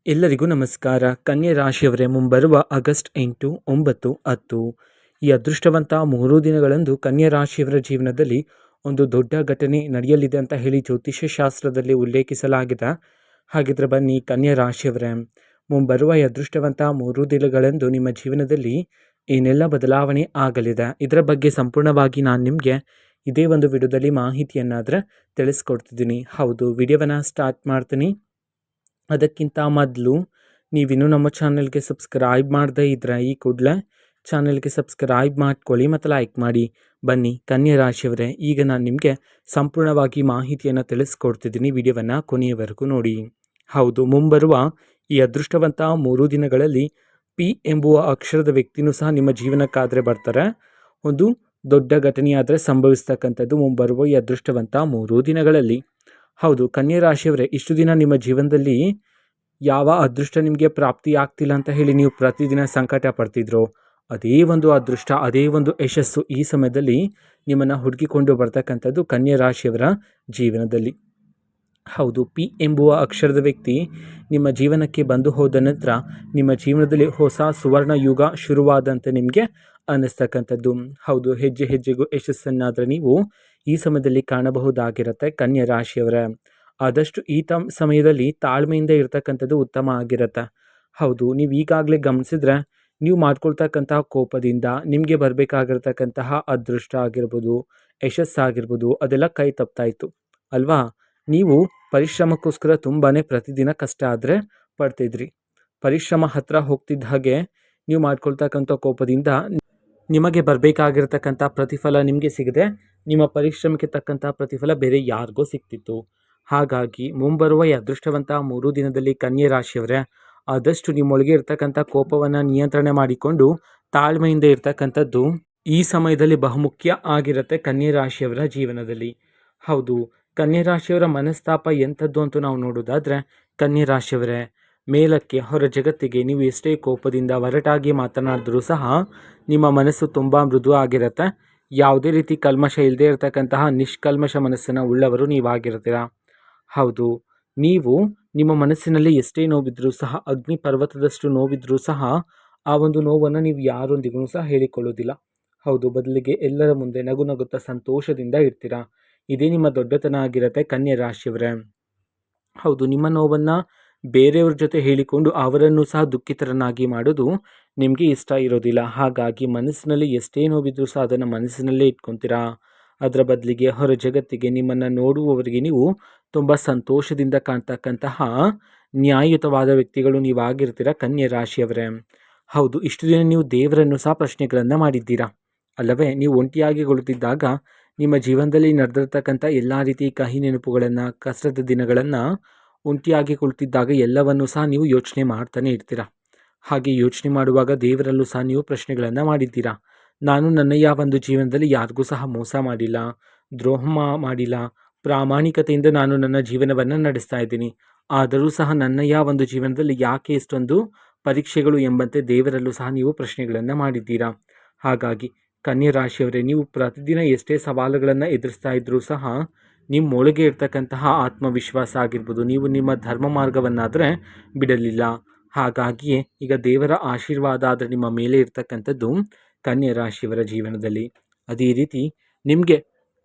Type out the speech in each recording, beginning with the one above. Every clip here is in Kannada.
ಎಲ್ಲರಿಗೂ ನಮಸ್ಕಾರ. ಕನ್ಯೆ ರಾಶಿಯವರೇ, ಮುಂಬರುವ ಆಗಸ್ಟ್ 8, 9, 10 ಈ ಅದೃಷ್ಟವಂತ 3 ದಿನಗಳಂದು ಕನ್ಯೆ ರಾಶಿಯವರ ಜೀವನದಲ್ಲಿ ಒಂದು ದೊಡ್ಡ ಘಟನೆ ನಡೆಯಲಿದೆ ಅಂತ ಹೇಳಿ ಜ್ಯೋತಿಷ್ಯ ಶಾಸ್ತ್ರದಲ್ಲಿ ಉಲ್ಲೇಖಿಸಲಾಗಿದೆ. ಹಾಗಿದ್ರೆ ಬನ್ನಿ ಕನ್ಯೆ ರಾಶಿಯವರೇ, ಮುಂಬರುವ ಈ ಅದೃಷ್ಟವಂತ 3 ದಿನಗಳಂದು ನಿಮ್ಮ ಜೀವನದಲ್ಲಿ ಏನೆಲ್ಲ ಬದಲಾವಣೆ ಆಗಲಿದೆ, ಇದರ ಬಗ್ಗೆ ಸಂಪೂರ್ಣವಾಗಿ ನಾನು ನಿಮಗೆ ಇದೇ ಒಂದು ವಿಡಿಯೋದಲ್ಲಿ ಮಾಹಿತಿಯನ್ನಾದರೆ ತಿಳಿಸ್ಕೊಡ್ತಿದ್ದೀನಿ. ಹೌದು, ವಿಡಿಯೋವನ್ನು ಸ್ಟಾರ್ಟ್ ಮಾಡ್ತೀನಿ. ಅದಕ್ಕಿಂತ ಮೊದಲು ನೀವಿನ್ನೂ ನಮ್ಮ ಚಾನಲ್ಗೆ ಸಬ್ಸ್ಕ್ರೈಬ್ ಮಾಡದೇ ಇದ್ದರೆ ಈ ಕೂಡಲೇ ಚಾನಲ್ಗೆ ಸಬ್ಸ್ಕ್ರೈಬ್ ಮಾಡ್ಕೊಳ್ಳಿ ಮತ್ತು ಲೈಕ್ ಮಾಡಿ. ಬನ್ನಿ ಕನ್ಯೆ ರಾಶಿಯವರೇ, ಈಗ ನಾನು ನಿಮಗೆ ಸಂಪೂರ್ಣವಾಗಿ ಮಾಹಿತಿಯನ್ನು ತಿಳಿಸ್ಕೊಡ್ತಿದ್ದೀನಿ. ವಿಡಿಯೋವನ್ನು ಕೊನೆಯವರೆಗೂ ನೋಡಿ. ಹೌದು, ಮುಂಬರುವ ಈ ಅದೃಷ್ಟವಂತ 3 ದಿನಗಳಲ್ಲಿ ಪಿ ಎಂಬುವ ಅಕ್ಷರದ ವ್ಯಕ್ತಿನೂ ಸಹ ನಿಮ್ಮ ಜೀವನಕ್ಕಾದರೆ ಬರ್ತಾರೆ. ಒಂದು ದೊಡ್ಡ ಘಟನೆಯಾದರೆ ಸಂಭವಿಸ್ತಕ್ಕಂಥದ್ದು ಮುಂಬರುವ ಈ ಅದೃಷ್ಟವಂತ 3 ದಿನಗಳಲ್ಲಿ. ಹೌದು ಕನ್ಯೆ ರಾಶಿಯವರೇ, ಇಷ್ಟು ದಿನ ನಿಮ್ಮ ಜೀವನದಲ್ಲಿ ಯಾವ ಅದೃಷ್ಟ ನಿಮಗೆ ಪ್ರಾಪ್ತಿ ಆಗ್ತಿಲ್ಲ ಅಂತ ಹೇಳಿ ನೀವು ಪ್ರತಿದಿನ ಸಂಕಟ ಪಡ್ತಿದ್ರೋ, ಅದೇ ಒಂದು ಅದೃಷ್ಟ, ಅದೇ ಒಂದು ಯಶಸ್ಸು ಈ ಸಮಯದಲ್ಲಿ ನಿಮ್ಮನ್ನು ಹುಡುಕಿಕೊಂಡು ಬರ್ತಕ್ಕಂಥದ್ದು ಕನ್ಯೆ ರಾಶಿಯವರ ಜೀವನದಲ್ಲಿ. ಹೌದು, ಪಿ ಎಂಬುವ ಅಕ್ಷರದ ವ್ಯಕ್ತಿ ನಿಮ್ಮ ಜೀವನಕ್ಕೆ ಬಂದು ಹೋದ ನಂತರ ನಿಮ್ಮ ಜೀವನದಲ್ಲಿ ಹೊಸ ಸುವರ್ಣ ಯುಗ ಶುರುವಾದಂತೆ ನಿಮಗೆ ಅನ್ನಿಸ್ತಕ್ಕಂಥದ್ದು. ಹೌದು, ಹೆಜ್ಜೆ ಹೆಜ್ಜೆಗೂ ಯಶಸ್ಸನ್ನಾದರೆ ನೀವು ಈ ಸಮಯದಲ್ಲಿ ಕಾಣಬಹುದಾಗಿರುತ್ತೆ ಕನ್ಯೆ ರಾಶಿಯವರ. ಆದಷ್ಟು ಈ ಸಮಯದಲ್ಲಿ ತಾಳ್ಮೆಯಿಂದ ಇರ್ತಕ್ಕಂಥದ್ದು ಉತ್ತಮ ಆಗಿರುತ್ತೆ. ಹೌದು, ನೀವು ಈಗಾಗಲೇ ಗಮನಿಸಿದ್ರೆ ನೀವು ಮಾಡ್ಕೊಳ್ತಕ್ಕಂತಹ ಕೋಪದಿಂದ ನಿಮಗೆ ಬರಬೇಕಾಗಿರ್ತಕ್ಕಂತಹ ಅದೃಷ್ಟ ಆಗಿರ್ಬೋದು, ಯಶಸ್ಸಾಗಿರ್ಬೋದು, ಅದೆಲ್ಲ ಕೈ ತಪ್ತಾ ಇತ್ತು ಅಲ್ವಾ. ನೀವು ಪರಿಶ್ರಮಕ್ಕೋಸ್ಕರ ತುಂಬಾ ಪ್ರತಿದಿನ ಕಷ್ಟ ಆದರೆ ಪಡ್ತಿದ್ರಿ. ಪರಿಶ್ರಮ ಹತ್ತಿರ ಹೋಗ್ತಿದ್ದ ಹಾಗೆ ನೀವು ಮಾಡ್ಕೊಳ್ತಕ್ಕಂಥ ಕೋಪದಿಂದ ನಿಮಗೆ ಬರಬೇಕಾಗಿರ್ತಕ್ಕಂಥ ಪ್ರತಿಫಲ ನಿಮಗೆ ಸಿಗದೆ ನಿಮ್ಮ ಪರಿಶ್ರಮಕ್ಕೆ ತಕ್ಕಂಥ ಪ್ರತಿಫಲ ಬೇರೆ ಯಾರಿಗೋ ಸಿಗ್ತಿತ್ತು. ಹಾಗಾಗಿ ಮುಂಬರುವ ಈ ಅದೃಷ್ಟವಂತ 3 ದಿನದಲ್ಲಿ ಕನ್ಯೆ ರಾಶಿಯವರೇ, ಆದಷ್ಟು ನಿಮ್ಮೊಳಗೆ ಇರ್ತಕ್ಕಂಥ ಕೋಪವನ್ನು ನಿಯಂತ್ರಣೆ ಮಾಡಿಕೊಂಡು ತಾಳ್ಮೆಯಿಂದ ಇರ್ತಕ್ಕಂಥದ್ದು ಈ ಸಮಯದಲ್ಲಿ ಬಹುಮುಖ್ಯ ಆಗಿರುತ್ತೆ ಕನ್ಯೆ ರಾಶಿಯವರ ಜೀವನದಲ್ಲಿ. ಹೌದು, ಕನ್ಯೆ ರಾಶಿಯವರ ಮನಸ್ತಾಪ ಎಂಥದ್ದು ಅಂತ ನಾವು ನೋಡೋದಾದರೆ, ಕನ್ಯೆ ರಾಶಿಯವರೇ, ಮೇಲಕ್ಕೆ ಹೊರ ಜಗತ್ತಿಗೆ ನೀವು ಎಷ್ಟೇ ಕೋಪದಿಂದ ಹೊರಟಾಗಿ ಮಾತನಾಡಿದ್ರೂ ಸಹ ನಿಮ್ಮ ಮನಸ್ಸು ತುಂಬ ಮೃದು ಆಗಿರುತ್ತೆ. ಯಾವುದೇ ರೀತಿ ಕಲ್ಮಶ ಇಲ್ಲದೆ ಇರತಕ್ಕಂತಹ ನಿಷ್ಕಲ್ಮಶ ಮನಸ್ಸನ್ನು ಉಳ್ಳವರು ನೀವಾಗಿರ್ತೀರ. ಹೌದು, ನೀವು ನಿಮ್ಮ ಮನಸ್ಸಿನಲ್ಲಿ ಎಷ್ಟೇ ನೋವಿದ್ರೂ ಸಹ, ಅಗ್ನಿ ಪರ್ವತದಷ್ಟು ನೋವಿದ್ರೂ ಸಹ ಆ ಒಂದು ನೋವನ್ನು ನೀವು ಯಾರೊಂದಿಗೂ ಸಹ ಹೇಳಿಕೊಳ್ಳೋದಿಲ್ಲ. ಹೌದು, ಬದಲಿಗೆ ಎಲ್ಲರ ಮುಂದೆ ನಗು ನಗುತ್ತಾ ಸಂತೋಷದಿಂದ ಇರ್ತೀರ. ಇದೇ ನಿಮ್ಮ ದೊಡ್ಡತನ ಆಗಿರುತ್ತೆ ಕನ್ಯೆ ರಾಶಿಯವರೇ. ಹೌದು, ನಿಮ್ಮ ನೋವನ್ನು ಬೇರೆಯವ್ರ ಜೊತೆ ಹೇಳಿಕೊಂಡು ಅವರನ್ನು ಸಹ ದುಃಖಿತರನ್ನಾಗಿ ಮಾಡೋದು ನಿಮಗೆ ಇಷ್ಟ ಇರೋದಿಲ್ಲ. ಹಾಗಾಗಿ ಮನಸ್ಸಿನಲ್ಲಿ ಎಷ್ಟೇ ನೋವಿದ್ರೂ ಸಹ ಅದನ್ನು ಮನಸ್ಸಿನಲ್ಲೇ ಇಟ್ಕೊತೀರಾ. ಅದರ ಬದಲಿಗೆ ಹೊರ ಜಗತ್ತಿಗೆ ನಿಮ್ಮನ್ನು ನೋಡುವವರಿಗೆ ನೀವು ತುಂಬ ಸಂತೋಷದಿಂದ ಕಾಣ್ತಕ್ಕಂತಹ ನ್ಯಾಯಯುತವಾದ ವ್ಯಕ್ತಿಗಳು ನೀವಾಗಿರ್ತೀರ ಕನ್ಯೆ ರಾಶಿಯವರೇ. ಹೌದು, ಇಷ್ಟು ದಿನ ನೀವು ದೇವರನ್ನು ಸಹ ಪ್ರಶ್ನೆಗಳನ್ನು ಮಾಡಿದ್ದೀರಾ ಅಲ್ಲವೇ. ನೀವು ಒಂಟಿಯಾಗಿ ಕುಳಿತಿದ್ದಾಗ ನಿಮ್ಮ ಜೀವನದಲ್ಲಿ ನಡೆದಿರ್ತಕ್ಕಂಥ ಎಲ್ಲ ರೀತಿ ಕಹಿ ನೆನಪುಗಳನ್ನು, ಕಷ್ಟದ ದಿನಗಳನ್ನು ಒಂಟಿಯಾಗಿ ಕುಳಿತಿದ್ದಾಗ ಎಲ್ಲವನ್ನೂ ಸಹ ನೀವು ಯೋಚನೆ ಮಾಡ್ತಾನೆ ಇರ್ತೀರ. ಹಾಗೆ ಯೋಚನೆ ಮಾಡುವಾಗ ದೇವರಲ್ಲೂ ಸಹ ನೀವು ಪ್ರಶ್ನೆಗಳನ್ನು ಮಾಡಿದ್ದೀರಾ. ನಾನು ನನ್ನ ಒಂದು ಜೀವನದಲ್ಲಿ ಯಾರಿಗೂ ಸಹ ಮೋಸ ಮಾಡಿಲ್ಲ, ದ್ರೋಹ ಮಾಡಿಲ್ಲ, ಪ್ರಾಮಾಣಿಕತೆಯಿಂದ ನಾನು ನನ್ನ ಜೀವನವನ್ನು ನಡೆಸ್ತಾ ಇದ್ದೀನಿ. ಆದರೂ ಸಹ ನನ್ನ ಒಂದು ಜೀವನದಲ್ಲಿ ಯಾಕೆ ಇಷ್ಟೊಂದು ಪರೀಕ್ಷೆಗಳು ಎಂಬಂತೆ ದೇವರಲ್ಲೂ ಸಹ ನೀವು ಪ್ರಶ್ನೆಗಳನ್ನು ಮಾಡಿದ್ದೀರಾ. ಹಾಗಾಗಿ ಕನ್ಯೆ ರಾಶಿಯವರೇ, ನೀವು ಪ್ರತಿದಿನ ಎಷ್ಟೇ ಸವಾಲುಗಳನ್ನು ಎದುರಿಸ್ತಾ ಇದ್ರೂ ಸಹ ನಿಮ್ಮೊಳಗೆ ಇರ್ತಕ್ಕಂತಹ ಆತ್ಮವಿಶ್ವಾಸ ಆಗಿರ್ಬೋದು, ನೀವು ನಿಮ್ಮ ಧರ್ಮ ಮಾರ್ಗವನ್ನಾದರೆ ಬಿಡಲಿಲ್ಲ. ಹಾಗಾಗಿಯೇ ಈಗ ದೇವರ ಆಶೀರ್ವಾದ ಆದರೆ ನಿಮ್ಮ ಮೇಲೆ ಇರ್ತಕ್ಕಂಥದ್ದು ಕನ್ಯೆ ರಾಶಿಯವರ ಜೀವನದಲ್ಲಿ. ಅದೇ ರೀತಿ ನಿಮಗೆ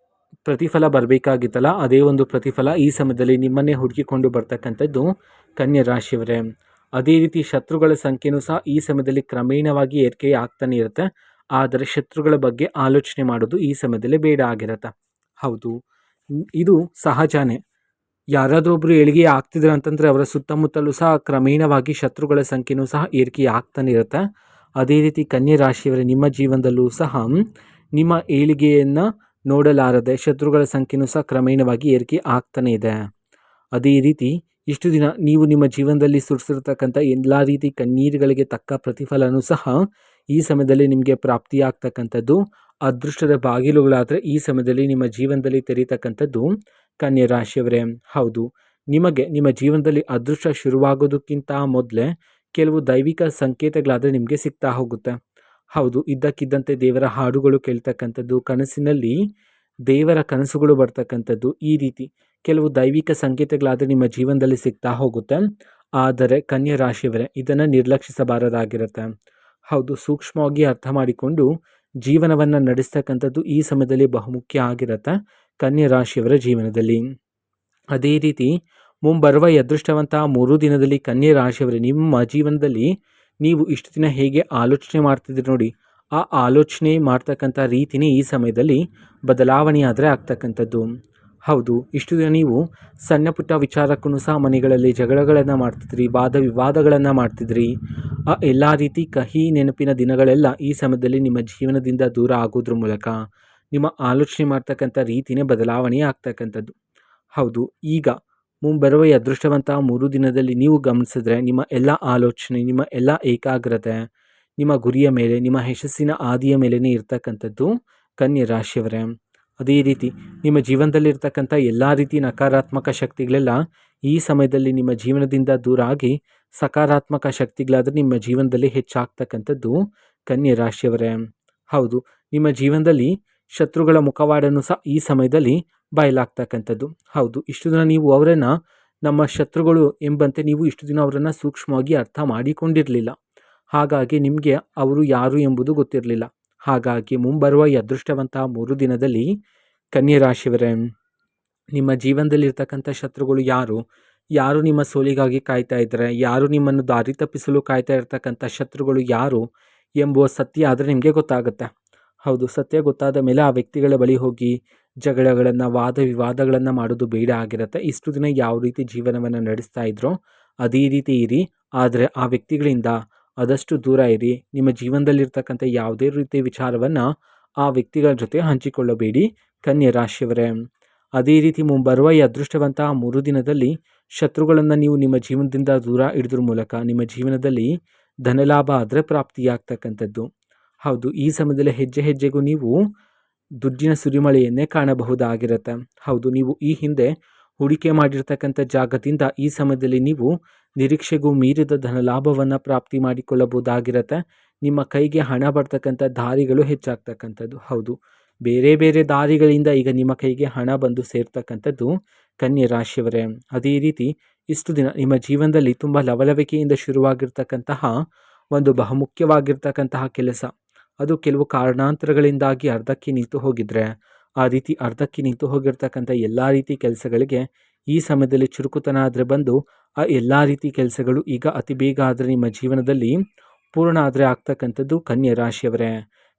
ಪ್ರತಿಫಲ ಬರಬೇಕಾಗಿತ್ತಲ್ಲ, ಅದೇ ಒಂದು ಪ್ರತಿಫಲ ಈ ಸಮಯದಲ್ಲಿ ನಿಮ್ಮನ್ನೇ ಹುಡುಕಿಕೊಂಡು ಬರ್ತಕ್ಕಂಥದ್ದು ಕನ್ಯೆ ರಾಶಿಯವರೇ. ಅದೇ ರೀತಿ ಶತ್ರುಗಳ ಸಂಖ್ಯೆಯೂ ಸಹ ಈ ಸಮಯದಲ್ಲಿ ಕ್ರಮೇಣವಾಗಿ ಏರಿಕೆ ಆಗ್ತಾನೆ ಇರುತ್ತೆ. ಆದರೆ ಶತ್ರುಗಳ ಬಗ್ಗೆ ಆಲೋಚನೆ ಮಾಡೋದು ಈ ಸಮಯದಲ್ಲಿ ಬೇಡ ಆಗಿರುತ್ತೆ. ಹೌದು, ಇದು ಸಹಜನೇ. ಯಾರಾದರೂ ಒಬ್ಬರು ಏಳಿಗೆ ಆಗ್ತಿದ್ರು ಅಂತಂದರೆ ಅವರ ಸುತ್ತಮುತ್ತಲೂ ಸಹ ಕ್ರಮೇಣವಾಗಿ ಶತ್ರುಗಳ ಸಂಖ್ಯೆಯೂ ಸಹ ಏರಿಕೆ ಆಗ್ತಾನೆ ಇರುತ್ತೆ. ಅದೇ ರೀತಿ ಕನ್ಯೆ ರಾಶಿಯವರೇ, ನಿಮ್ಮ ಜೀವನದಲ್ಲೂ ಸಹ ನಿಮ್ಮ ಏಳಿಗೆಯನ್ನು ನೋಡಲಾರದೆ ಶತ್ರುಗಳ ಸಂಖ್ಯೆಯೂ ಸಹ ಕ್ರಮೇಣವಾಗಿ ಏರಿಕೆ ಆಗ್ತಾನೆ ಇದೆ. ಅದೇ ರೀತಿ ಇಷ್ಟು ದಿನ ನೀವು ನಿಮ್ಮ ಜೀವನದಲ್ಲಿ ಸುರಿಸಿರ್ತಕ್ಕಂಥ ಎಲ್ಲ ರೀತಿ ಕಣ್ಣೀರುಗಳಿಗೆ ತಕ್ಕ ಪ್ರತಿಫಲನೂ ಸಹ ಈ ಸಮಯದಲ್ಲಿ ನಿಮಗೆ ಪ್ರಾಪ್ತಿಯಾಗ್ತಕ್ಕಂಥದ್ದು ಅದೃಷ್ಟದ ಬಾಗಿಲುಗಳಾದರೆ ಈ ಸಮಯದಲ್ಲಿ ನಿಮ್ಮ ಜೀವನದಲ್ಲಿ ತೆರೀತಕ್ಕಂಥದ್ದು ಕನ್ಯೆ ರಾಶಿಯವರೇ. ಹೌದು, ನಿಮಗೆ ನಿಮ್ಮ ಜೀವನದಲ್ಲಿ ಅದೃಷ್ಟ ಶುರುವಾಗೋದಕ್ಕಿಂತ ಮೊದಲೇ ಕೆಲವು ದೈವಿಕ ಸಂಕೇತಗಳಾದರೆ ನಿಮಗೆ ಸಿಗ್ತಾ ಹೋಗುತ್ತೆ. ಹೌದು, ಇದ್ದಕ್ಕಿದ್ದಂತೆ ದೇವರ ಹಾಡುಗಳು ಕೇಳ್ತಕ್ಕಂಥದ್ದು, ಕನಸಿನಲ್ಲಿ ದೇವರ ಕನಸುಗಳು ಬರ್ತಕ್ಕಂಥದ್ದು, ಈ ರೀತಿ ಕೆಲವು ದೈವಿಕ ಸಂಕೇತಗಳಾದರೆ ನಿಮ್ಮ ಜೀವನದಲ್ಲಿ ಸಿಗ್ತಾ ಹೋಗುತ್ತೆ. ಆದರೆ ಕನ್ಯಾ ರಾಶಿಯವರೇ ಇದನ್ನು ನಿರ್ಲಕ್ಷಿಸಬಾರದಾಗಿರುತ್ತೆ. ಹೌದು, ಸೂಕ್ಷ್ಮವಾಗಿ ಅರ್ಥ ಮಾಡಿಕೊಂಡು ಜೀವನವನ್ನು ನಡೆಸ್ತಕ್ಕಂಥದ್ದು ಈ ಸಮಯದಲ್ಲಿ ಬಹುಮುಖ್ಯ ಆಗಿರುತ್ತೆ ಕನ್ಯಾ ರಾಶಿಯವರ ಜೀವನದಲ್ಲಿ. ಅದೇ ರೀತಿ ಮುಂಬರುವ ಈ ಅದೃಷ್ಟವಂತ 3 ದಿನದಲ್ಲಿ ಕನ್ಯಾ ರಾಶಿಯವರೇ ನಿಮ್ಮ ಜೀವನದಲ್ಲಿ ನೀವು ಇಷ್ಟು ದಿನ ಹೇಗೆ ಆಲೋಚನೆ ಮಾಡ್ತಿದ್ರಿ ನೋಡಿ, ಆ ಆಲೋಚನೆ ಮಾಡ್ತಕ್ಕಂಥ ರೀತಿನೇ ಈ ಸಮಯದಲ್ಲಿ ಬದಲಾವಣೆ ಆದರೆ ಆಗ್ತಕ್ಕಂಥದ್ದು. ಹೌದು, ಇಷ್ಟು ದಿನ ನೀವು ಸಣ್ಣ ಪುಟ್ಟ ವಿಚಾರಕ್ಕೂ ಸಹ ಮನೆಗಳಲ್ಲಿ ಜಗಳಗಳನ್ನು ಮಾಡ್ತಿದ್ರಿ, ವಾದ ವಿವಾದಗಳನ್ನು ಮಾಡ್ತಿದ್ರಿ. ಆ ಎಲ್ಲ ರೀತಿ ಕಹಿ ನೆನಪಿನ ದಿನಗಳೆಲ್ಲ ಈ ಸಮಯದಲ್ಲಿ ನಿಮ್ಮ ಜೀವನದಿಂದ ದೂರ ಆಗೋದ್ರ ಮೂಲಕ ನಿಮ್ಮ ಆಲೋಚನೆ ಮಾಡ್ತಕ್ಕಂಥ ರೀತಿನೇ ಬದಲಾವಣೆ ಆಗ್ತಕ್ಕಂಥದ್ದು. ಹೌದು, ಈಗ ಮುಂಬರುವ ಈ ಅದೃಷ್ಟವಂತ 3 ದಿನದಲ್ಲಿ ನೀವು ಗಮನಿಸಿದ್ರೆ ನಿಮ್ಮ ಎಲ್ಲ ಆಲೋಚನೆ, ನಿಮ್ಮ ಎಲ್ಲ ಏಕಾಗ್ರತೆ ನಿಮ್ಮ ಗುರಿಯ ಮೇಲೆ, ನಿಮ್ಮ ಯಶಸ್ಸಿನ ಹಾದಿಯ ಮೇಲೇ ಇರ್ತಕ್ಕಂಥದ್ದು ಕನ್ಯಾ ರಾಶಿಯವರೇ. ಅದೇ ರೀತಿ ನಿಮ್ಮ ಜೀವನದಲ್ಲಿರ್ತಕ್ಕಂಥ ಎಲ್ಲ ರೀತಿ ನಕಾರಾತ್ಮಕ ಶಕ್ತಿಗಳೆಲ್ಲ ಈ ಸಮಯದಲ್ಲಿ ನಿಮ್ಮ ಜೀವನದಿಂದ ದೂರ ಆಗಿ ಸಕಾರಾತ್ಮಕ ಶಕ್ತಿಗಳಾದರೆ ನಿಮ್ಮ ಜೀವನದಲ್ಲಿ ಹೆಚ್ಚಾಗ್ತಕ್ಕಂಥದ್ದು ಕನ್ಯಾ ರಾಶಿಯವರೇ. ಹೌದು, ನಿಮ್ಮ ಜೀವನದಲ್ಲಿ ಶತ್ರುಗಳ ಮುಖವಾಡನ್ನು ಸಹ ಈ ಸಮಯದಲ್ಲಿ ಬಯಲಾಗ್ತಕ್ಕಂಥದ್ದು. ಹೌದು, ಇಷ್ಟು ದಿನ ನೀವು ಅವರನ್ನು ನಮ್ಮ ಶತ್ರುಗಳು ಎಂಬಂತೆ ನೀವು ಇಷ್ಟು ದಿನ ಅವರನ್ನು ಸೂಕ್ಷ್ಮವಾಗಿ ಅರ್ಥ ಮಾಡಿಕೊಂಡಿರಲಿಲ್ಲ. ಹಾಗಾಗಿ ನಿಮಗೆ ಅವರು ಯಾರು ಎಂಬುದು ಗೊತ್ತಿರಲಿಲ್ಲ. ಹಾಗಾಗಿ ಮುಂಬರುವ ಈ ಅದೃಷ್ಟವಂತ 3 ದಿನದಲ್ಲಿ ಕನ್ಯಾ ರಾಶಿಯವರೇ ನಿಮ್ಮ ಜೀವನದಲ್ಲಿರ್ತಕ್ಕಂಥ ಶತ್ರುಗಳು ಯಾರು, ಯಾರು ನಿಮ್ಮ ಸೋಲಿಗಾಗಿ ಕಾಯ್ತಾ ಇದ್ದಾರೆ, ಯಾರು ನಿಮ್ಮನ್ನು ದಾರಿ ತಪ್ಪಿಸಲು ಕಾಯ್ತಾ ಇರ್ತಕ್ಕಂಥ ಶತ್ರುಗಳು ಯಾರು ಎಂಬುವ ಸತ್ಯ ಆದರೆ ನಿಮಗೆ ಗೊತ್ತಾಗುತ್ತೆ. ಹೌದು, ಸತ್ಯ ಗೊತ್ತಾದ ಮೇಲೆ ಆ ವ್ಯಕ್ತಿಗಳ ಬಳಿ ಹೋಗಿ ಜಗಳಗಳನ್ನು, ವಾದ ವಿವಾದಗಳನ್ನು ಮಾಡೋದು ಬೇಡ ಆಗಿರುತ್ತೆ. ಇಷ್ಟು ದಿನ ಯಾವ ರೀತಿ ಜೀವನವನ್ನು ನಡೆಸ್ತಾ ಇದ್ರೋ ಅದೇ ರೀತಿ ಇರಿ, ಆದರೆ ಆ ವ್ಯಕ್ತಿಗಳಿಂದ ಆದಷ್ಟು ದೂರ ಇರಿ. ನಿಮ್ಮ ಜೀವನದಲ್ಲಿರ್ತಕ್ಕಂಥ ಯಾವುದೇ ರೀತಿಯ ವಿಚಾರವನ್ನು ಆ ವ್ಯಕ್ತಿಗಳ ಜೊತೆ ಹಂಚಿಕೊಳ್ಳಬೇಡಿ ಕನ್ಯಾ ರಾಶಿಯವರೇ. ಅದೇ ರೀತಿ ಮುಂಬರುವ ಈ ಅದೃಷ್ಟವಂತ 3 ದಿನದಲ್ಲಿ ಶತ್ರುಗಳನ್ನು ನೀವು ನಿಮ್ಮ ಜೀವನದಿಂದ ದೂರ ಇಡೋದ್ರ ಮೂಲಕ ನಿಮ್ಮ ಜೀವನದಲ್ಲಿ ಧನಲಾಭ ಆದರೆ ಪ್ರಾಪ್ತಿಯಾಗ್ತಕ್ಕಂಥದ್ದು. ಹೌದು, ಈ ಸಮಯದಲ್ಲಿ ಹೆಜ್ಜೆ ಹೆಜ್ಜೆಗೂ ನೀವು ದುಡ್ಡಿನ ಸುರಿಮಳೆಯನ್ನೇ ಕಾಣಬಹುದಾಗಿರುತ್ತೆ. ಹೌದು, ನೀವು ಈ ಹಿಂದೆ ಹೂಡಿಕೆ ಮಾಡಿರ್ತಕ್ಕಂಥ ಜಾಗದಿಂದ ಈ ಸಮಯದಲ್ಲಿ ನೀವು ನಿರೀಕ್ಷೆಗೂ ಮೀರಿದ ಧನಲಾಭವನ್ನು ಪ್ರಾಪ್ತಿ ಮಾಡಿಕೊಳ್ಳಬಹುದಾಗಿರುತ್ತೆ. ನಿಮ್ಮ ಕೈಗೆ ಹಣ ಬರ್ತಕ್ಕಂಥ ದಾರಿಗಳು ಹೆಚ್ಚಾಗ್ತಕ್ಕಂಥದ್ದು. ಹೌದು, ಬೇರೆ ಬೇರೆ ದಾರಿಗಳಿಂದ ಈಗ ನಿಮ್ಮ ಕೈಗೆ ಹಣ ಬಂದು ಸೇರ್ತಕ್ಕಂಥದ್ದು ಕನ್ಯಾ ರಾಶಿಯವರೇ. ಅದೇ ರೀತಿ ಇಷ್ಟು ದಿನ ನಿಮ್ಮ ಜೀವನದಲ್ಲಿ ತುಂಬ ಲವಲವಿಕೆಯಿಂದ ಶುರುವಾಗಿರ್ತಕ್ಕಂತಹ ಒಂದು ಬಹುಮುಖ್ಯವಾಗಿರ್ತಕ್ಕಂತಹ ಕೆಲಸ, ಅದು ಕೆಲವು ಕಾರಣಾಂತರಗಳಿಂದಾಗಿ ಅರ್ಧಕ್ಕೆ ನಿಂತು ಹೋಗಿದ್ರೆ, ಆ ರೀತಿ ಅರ್ಧಕ್ಕೆ ನಿಂತು ಹೋಗಿರ್ತಕ್ಕಂಥ ಎಲ್ಲ ರೀತಿ ಕೆಲಸಗಳಿಗೆ ಈ ಸಮಯದಲ್ಲಿ ಚುರುಕುತನ ಆದರೆ ಬಂದು ಆ ಎಲ್ಲ ರೀತಿ ಕೆಲಸಗಳು ಈಗ ಅತಿ ಬೇಗ ಆದರೆ ನಿಮ್ಮ ಜೀವನದಲ್ಲಿ ಪೂರ್ಣ ಆದರೆ ಆಗ್ತಕ್ಕಂಥದ್ದು ಕನ್ಯಾ ರಾಶಿಯವರೇ.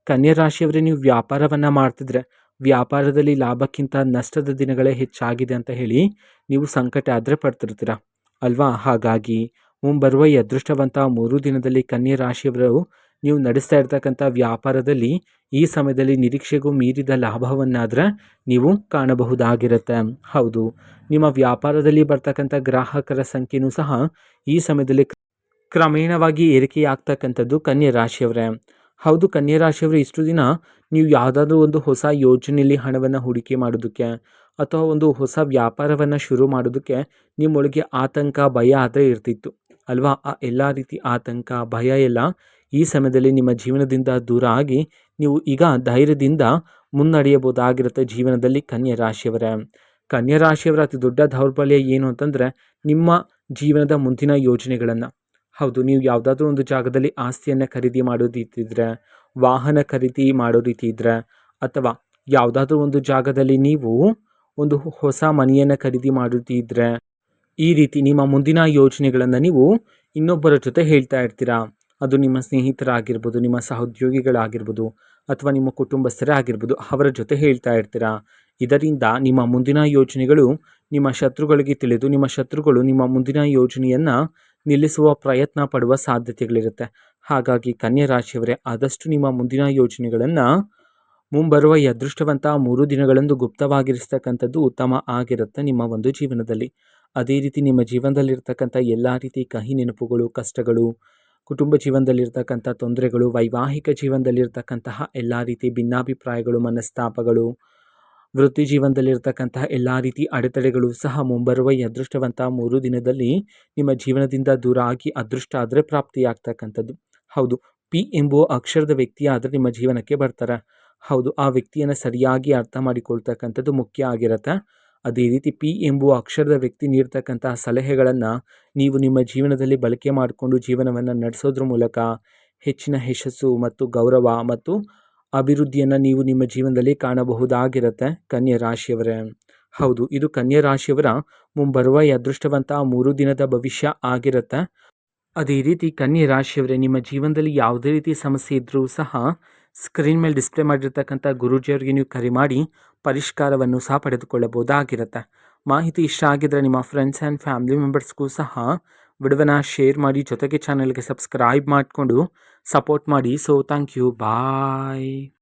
ಕನ್ಯಾ ರಾಶಿಯವರೇ, ನೀವು ವ್ಯಾಪಾರವನ್ನು ಮಾಡ್ತಿದ್ರೆ ವ್ಯಾಪಾರದಲ್ಲಿ ಲಾಭಕ್ಕಿಂತ ನಷ್ಟದ ದಿನಗಳೇ ಹೆಚ್ಚಾಗಿದೆ ಅಂತ ಹೇಳಿ ನೀವು ಸಂಕಟ ಆದರೆ ಪಡ್ತಿರ್ತೀರ ಅಲ್ವಾ. ಹಾಗಾಗಿ ಮುಂಬರುವ ಈ ಅದೃಷ್ಟವಂತ 3 ದಿನದಲ್ಲಿ ಕನ್ಯಾ ರಾಶಿಯವರು ನೀವು ನಡೆಸ್ತಾ ಇರ್ತಕ್ಕಂಥ ವ್ಯಾಪಾರದಲ್ಲಿ ಈ ಸಮಯದಲ್ಲಿ ನಿರೀಕ್ಷೆಗೂ ಮೀರಿದ ಲಾಭವನ್ನಾದರೆ ನೀವು ಕಾಣಬಹುದಾಗಿರುತ್ತೆ. ಹೌದು, ನಿಮ್ಮ ವ್ಯಾಪಾರದಲ್ಲಿ ಬರ್ತಕ್ಕಂಥ ಗ್ರಾಹಕರ ಸಂಖ್ಯೆಯೂ ಸಹ ಈ ಸಮಯದಲ್ಲಿ ಕ್ರಮೇಣವಾಗಿ ಏರಿಕೆಯಾಗ್ತಕ್ಕಂಥದ್ದು ಕನ್ಯಾ ರಾಶಿಯವರೇ. ಹೌದು, ಕನ್ಯಾ ರಾಶಿಯವರು ಇಷ್ಟು ದಿನ ನೀವು ಯಾವುದಾದ್ರೂ ಒಂದು ಹೊಸ ಯೋಜನೆಯಲ್ಲಿ ಹಣವನ್ನು ಹೂಡಿಕೆ ಮಾಡೋದಕ್ಕೆ ಅಥವಾ ಒಂದು ಹೊಸ ವ್ಯಾಪಾರವನ್ನು ಶುರು ಮಾಡೋದಕ್ಕೆ ನಿಮ್ಮೊಳಗೆ ಆತಂಕ, ಭಯ ಆದರೆ ಇರ್ತಿತ್ತು ಅಲ್ವಾ. ಆ ಎಲ್ಲ ರೀತಿ ಆತಂಕ, ಭಯ ಎಲ್ಲ ಈ ಸಮಯದಲ್ಲಿ ನಿಮ್ಮ ಜೀವನದಿಂದ ದೂರ ಆಗಿ ನೀವು ಈಗ ಧೈರ್ಯದಿಂದ ಮುನ್ನಡೆಯಬಹುದಾಗಿರುತ್ತೆ ಜೀವನದಲ್ಲಿ ಕನ್ಯಾ ರಾಶಿಯವರೇ. ಕನ್ಯಾ ರಾಶಿಯವರ ಅತಿ ದೊಡ್ಡ ದೌರ್ಬಲ್ಯ ಏನು ಅಂತಂದರೆ ನಿಮ್ಮ ಜೀವನದ ಮುಂದಿನ ಯೋಜನೆಗಳನ್ನು. ಹೌದು, ನೀವು ಯಾವುದಾದ್ರೂ ಒಂದು ಜಾಗದಲ್ಲಿ ಆಸ್ತಿಯನ್ನು ಖರೀದಿ ಮಾಡೋದಿದ್ದರೆ, ವಾಹನ ಖರೀದಿ ಮಾಡೋ ರೀತಿ ಇದ್ದರೆ, ಅಥವಾ ಯಾವುದಾದ್ರೂ ಒಂದು ಜಾಗದಲ್ಲಿ ನೀವು ಒಂದು ಹೊಸ ಮನೆಯನ್ನು ಖರೀದಿ ಮಾಡೋದಿದ್ದರೆ, ಈ ರೀತಿ ನಿಮ್ಮ ಮುಂದಿನ ಯೋಜನೆಗಳನ್ನು ನೀವು ಇನ್ನೊಬ್ಬರ ಜೊತೆ ಹೇಳ್ತಾ ಇರ್ತೀರಾ. ಅದು ನಿಮ್ಮ ಸ್ನೇಹಿತರಾಗಿರ್ಬೋದು, ನಿಮ್ಮ ಸಹೋದ್ಯೋಗಿಗಳಾಗಿರ್ಬೋದು, ಅಥವಾ ನಿಮ್ಮ ಕುಟುಂಬಸ್ಥರೇ ಆಗಿರ್ಬೋದು, ಅವರ ಜೊತೆ ಹೇಳ್ತಾ ಇರ್ತೀರಾ. ಇದರಿಂದ ನಿಮ್ಮ ಮುಂದಿನ ಯೋಜನೆಗಳು ನಿಮ್ಮ ಶತ್ರುಗಳಿಗೆ ತಿಳಿದು ನಿಮ್ಮ ಶತ್ರುಗಳು ನಿಮ್ಮ ಮುಂದಿನ ಯೋಜನೆಯನ್ನು ನಿಲ್ಲಿಸುವ ಪ್ರಯತ್ನ ಪಡುವ ಸಾಧ್ಯತೆಗಳಿರುತ್ತೆ. ಹಾಗಾಗಿ ಕನ್ಯಾ ರಾಶಿಯವರೇ, ಆದಷ್ಟು ನಿಮ್ಮ ಮುಂದಿನ ಯೋಜನೆಗಳನ್ನು ಮುಂಬರುವ ಈ ಅದೃಷ್ಟವಂತ 3 ದಿನಗಳಂದು ಗುಪ್ತವಾಗಿರಿಸ್ತಕ್ಕಂಥದ್ದು ಉತ್ತಮ ಆಗಿರುತ್ತೆ ನಿಮ್ಮ ಒಂದು ಜೀವನದಲ್ಲಿ. ಅದೇ ರೀತಿ ನಿಮ್ಮ ಜೀವನದಲ್ಲಿರ್ತಕ್ಕಂಥ ಎಲ್ಲ ರೀತಿ ಕಹಿ ನೆನಪುಗಳು, ಕಷ್ಟಗಳು, ಕುಟುಂಬ ಜೀವನದಲ್ಲಿರ್ತಕ್ಕಂಥ ತೊಂದರೆಗಳು, ವೈವಾಹಿಕ ಜೀವನದಲ್ಲಿರ್ತಕ್ಕಂತಹ ಎಲ್ಲ ರೀತಿ ಭಿನ್ನಾಭಿಪ್ರಾಯಗಳು, ಮನಸ್ತಾಪಗಳು, ವೃತ್ತಿ ಜೀವನದಲ್ಲಿರ್ತಕ್ಕಂತಹ ಎಲ್ಲ ರೀತಿ ಅಡೆತಡೆಗಳು ಸಹ ಮುಂಬರುವ ಈ ಅದೃಷ್ಟವಂತ 3 ದಿನದಲ್ಲಿ ನಿಮ್ಮ ಜೀವನದಿಂದ ದೂರ ಆಗಿ ಅದೃಷ್ಟ ಆದರೆ ಪ್ರಾಪ್ತಿಯಾಗ್ತಕ್ಕಂಥದ್ದು. ಹೌದು, ಪಿ ಎಂಬುವ ಅಕ್ಷರದ ವ್ಯಕ್ತಿ ಆದರೆ ನಿಮ್ಮ ಜೀವನಕ್ಕೆ ಬರ್ತಾರೆ. ಹೌದು, ಆ ವ್ಯಕ್ತಿಯನ್ನು ಸರಿಯಾಗಿ ಅರ್ಥ ಮಾಡಿಕೊಳ್ತಕ್ಕಂಥದ್ದು ಮುಖ್ಯ ಆಗಿರುತ್ತೆ. ಅದೇ ರೀತಿ ಪಿ ಎಂಬುವ ಅಕ್ಷರದ ವ್ಯಕ್ತಿ ನೀಡ್ತಕ್ಕಂತಹ ಸಲಹೆಗಳನ್ನು ನೀವು ನಿಮ್ಮ ಜೀವನದಲ್ಲಿ ಬಳಕೆ ಮಾಡಿಕೊಂಡು ಜೀವನವನ್ನು ನಡೆಸೋದ್ರ ಮೂಲಕ ಹೆಚ್ಚಿನ ಯಶಸ್ಸು ಮತ್ತು ಗೌರವ ಮತ್ತು ಅಭಿವೃದ್ಧಿಯನ್ನು ನೀವು ನಿಮ್ಮ ಜೀವನದಲ್ಲಿ ಕಾಣಬಹುದಾಗಿರುತ್ತೆ ಕನ್ಯಾ ರಾಶಿಯವರೇ. ಹೌದು, ಇದು ಕನ್ಯಾ ರಾಶಿಯವರ ಮುಂಬರುವ ಈ ಅದೃಷ್ಟವಂತ 3 ದಿನದ ಭವಿಷ್ಯ ಆಗಿರುತ್ತೆ. ಅದೇ ರೀತಿ ಕನ್ಯಾ ರಾಶಿಯವರೇ, ನಿಮ್ಮ ಜೀವನದಲ್ಲಿ ಯಾವುದೇ ರೀತಿ ಸಮಸ್ಯೆ ಇದ್ದರೂ ಸಹ ಸ್ಕ್ರೀನ್ ಮೇಲೆ ಡಿಸ್ಪ್ಲೇ ಮಾಡಿರ್ತಕ್ಕಂಥ ಗುರೂಜಿಯವರಿಗೆ ನೀವು ಕರೆ ಮಾಡಿ ಪರಿಷ್ಕಾರವನ್ನು ಸಹ ಪಡೆದುಕೊಳ್ಳಬಹುದಾಗಿರುತ್ತೆ. ಮಾಹಿತಿ ಇಷ್ಟ ಆಗಿದ್ದರೆ ನಿಮ್ಮ ಫ್ರೆಂಡ್ಸ್ ಆ್ಯಂಡ್ ಫ್ಯಾಮಿಲಿ ಮೆಂಬರ್ಸ್ಗೂ ಸಹ ವಿಡಿಯೋವನ್ನು ಶೇರ್ ಮಾಡಿ, ಜೊತೆಗೆ ಚಾನಲ್ಗೆ ಸಬ್ಸ್ಕ್ರೈಬ್ ಮಾಡಿಕೊಂಡು ಸಪೋರ್ಟ್ ಮಾಡಿ. So thank you, bye.